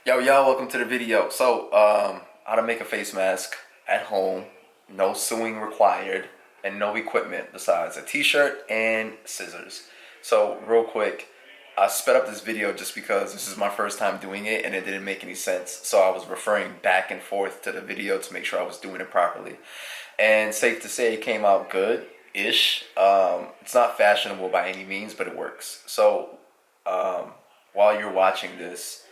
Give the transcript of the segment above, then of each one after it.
Yo, welcome to the video. So, how to make a face mask at home, no sewing required, and no equipment besides a t-shirt and scissors. So, real quick, I sped up this video just because this is my first time doing it and it didn't make any sense. So I was referring back and forth to the video to make sure I was doing it properly. And safe to say it came out good-ish. It's not fashionable by any means, but it works. So, while you're watching this,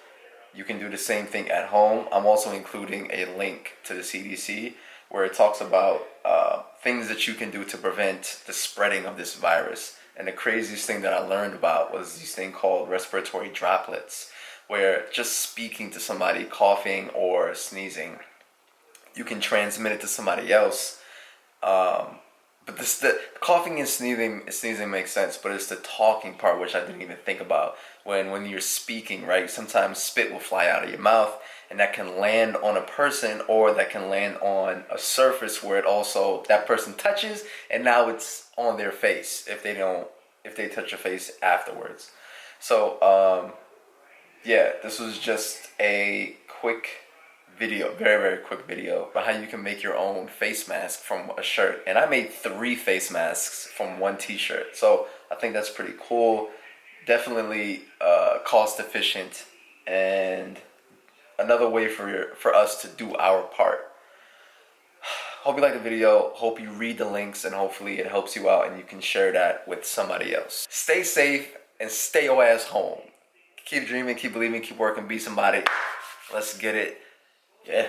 you can do the same thing at home. I'm also including a link to the CDC where it talks about things that you can do to prevent the spreading of this virus. And the craziest thing that I learned about was this thing called respiratory droplets, where just speaking to somebody, coughing or sneezing, you can transmit it to somebody else. But the coughing and sneezing makes sense, but it's the talking part which I didn't even think about. When you're speaking, right, sometimes spit will fly out of your mouth, and that can land on a person, or that can land on a surface where it also, that person touches, and now it's on their face if they touch your face afterwards. So, yeah, this was just a quick video, very quick video about how you can make your own face mask from a shirt. And I made 3 face masks from 1 t-shirt, so I think that's pretty cool. Definitely cost efficient, and another way for us to do our part. Hope you like the video, hope you read the links, and hopefully it helps you out and you can share that with somebody else. Stay safe and stay your ass home. Keep dreaming, keep believing, keep working, be somebody. Let's get it. Yeah.